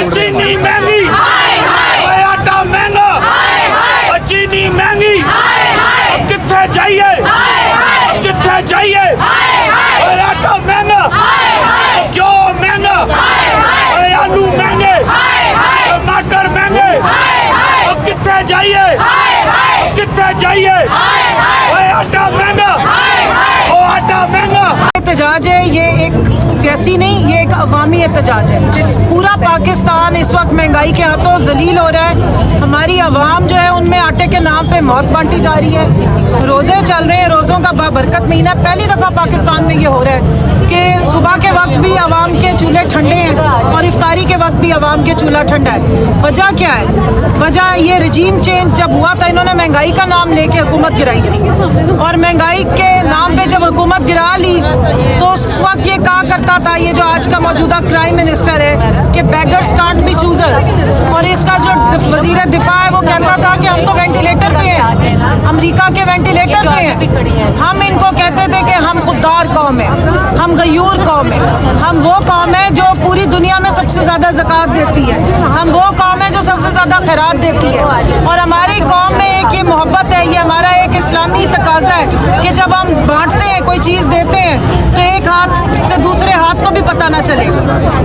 चीनी महंगी, आटा महंगा, चीनी महंगी, कितने जाइए, कितने जाइए, आटा महंगा, क्यों महंगा, आलू महंगे, टमाटर महंगे, कितने जाइए, कितने जाइए, आटा महंगा, आटा महंगा। एहतजाज है, ये एक सियासी नहीं, ये एक अवामी एहतजाज है। पूरा पाकिस्तान इस वक्त महंगाई के हाथों जलील हो रहा है। हमारी आवाम जो है उनमें आटे के नाम पे मौत बांटी जा रही है। रोज़े चल रहे हैं, रोज़ों का बाबरकत महीना। पहली दफ़ा पाकिस्तान में ये हो रहा है कि सुबह के वक्त भी आवाम के चूल्हे ठंडे हैं और इफ्तारी के वक्त भी आवाम के चूल्हा ठंडा है। वजह क्या है? वजह ये रजीम चेंज जब हुआ था, इन्होंने महंगाई का नाम लेके हुकूमत गिराई थी और महंगाई के नाम पे जब हुकूमत गिरा ली तो उस वक्त ये कहा करता था, ये जो आज का मौजूदा प्राइम मिनिस्टर है, कि बेगर्स कांट बी चूजर। और इसका जो वजीर दिफा है वो कहता था कि हम तो वेंटिलेटर पे हैं, अमेरिका के वेंटिलेटर पे हैं। हम इनको कहते थे कि हम खुददार कौम है, हम गयूर कौम है, हम वो कौम है जो पूरी दुनिया में सबसे ज़्यादा ज़कात देती है, हम वो कौम है जो सबसे ज़्यादा खैरात देती है। और हमारी कौम में एक ये मोहब्बत है, ये हमारा एक इस्लामी तकाजा है कि जब हम बांटते हैं, कोई चीज़ देते हैं तो एक हाथ से दूसरे हाथ को भी पता ना चले।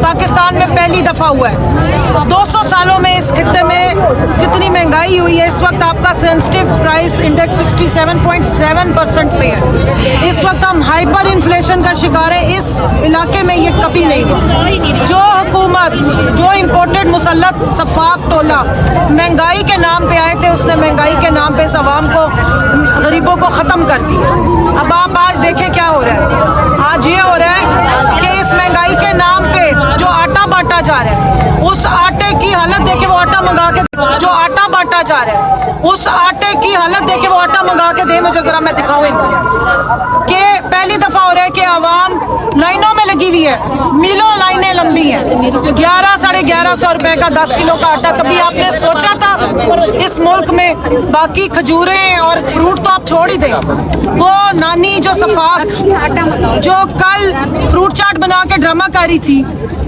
पाकिस्तान में पहली दफ़ा हुआ है 200 सालों में इस खित्ते में जितनी महंगाई हुई है। इस वक्त आपका सेंसिटिव प्राइस इंडेक्स 67.7% पे है। इस वक्त हम हाइपर इन्फ्लेशन का शिकार है। इस इलाके में ये कभी नहीं हुआ। जो हुकूमत, जो इम्पोर्टेड मुसल्लत सफाक टोला महंगाई के नाम पे आए थे, उसने महंगाई के नाम पे इस आवाम को, गरीबों को ख़त्म कर दिया। अब आप आज देखें क्या हो रहा है। आज ये हो रहा है कि इस महंगाई के नाम पे जो आटा बांटा जा रहा है, उस आटे की हालत देखे, वो आटा मंगा के, जो आटा बांटा जा रहा है उस आटे की हालत देखे, वो आटा मंगा के दे मुझे जरा, मैं दिखाऊं इनको कि पहली दफा हो रहा है कि आवाम लाइनों में लगी हुई है, मीलों लाइनें लंबी हैं। 1100-1150 रुपए का 10 किलो का आटा। कभी आपने सोचा था इस मुल्क में बाकी खजूरें और फ्रूट तो आप छोड़ ही दें, वो नानी जो सफाक जो कल फ्रूट चाट बना के ड्रामा कर रही थी,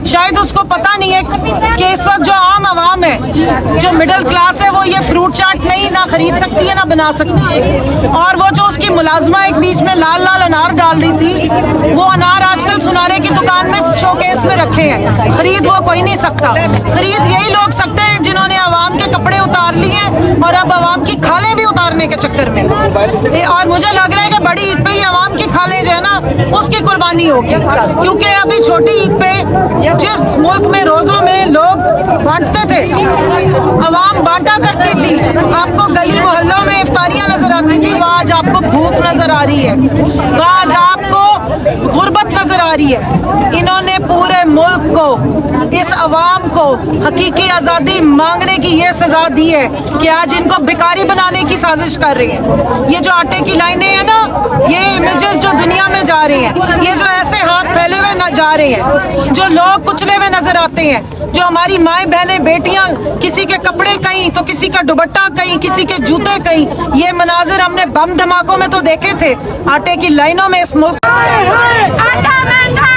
शायद उसको पता नहीं है कि इस वक्त जो आम आवाम है, जो मिडिल क्लास है, वो ये फ्रूट चाट नहीं ना खरीद सकती है ना बना सकती है। और वो जो उसकी मुलाजमा एक बीच में लाल लाल अनार डाल रही थी, वो अनार आजकल सुनारे की दुकान में शोकेस में रखे हैं। खरीद वो कोई नहीं सकता। खरीद यही लोग सकते हैं जिन्होंने आवाम के कपड़े उतार लिए और अब आवाम की खालें भी उतारने के चक्कर में। और मुझे लग रहा है कि बड़ी ईद पे ही आवाम की खालें जो है ना, उसकी कुर्बानी होगी। क्योंकि अभी छोटी ईद पे जिस मुल्क में रोजों में लोग बांटते थे, आवाम बांटा करती थी, आपको गली मोहल्लों में इफ्तारियां नजर आती थी, वहाँ आज आपको भूख नजर आ रही है, वहाँ आज आपको गुर्बत नजर आ रही है। इन्होंने पूरे मुल्क को, इस आवाम को हकीकी आज़ादी मांगने की ये सजा दी है कि आज इनको भिखारी बनाने की साजिश कर रही है। ये जो आटे की लाइनें हैं ना, ये इमेजेस जो दुनिया में जा रही हैं, ये जो ऐसे हाथ फैले हुए जा रहे हैं, जो लोग कुचले हुए नजर आते हैं, जो हमारी माएँ बहनें बेटियां, किसी के कपड़े कहीं तो किसी का दुपट्टा कहीं, किसी के जूते कहीं, ये मनाजिर हमने बम धमाकों में तो देखे थे। आटे की लाइनों में इस मुल्क आटा महंगा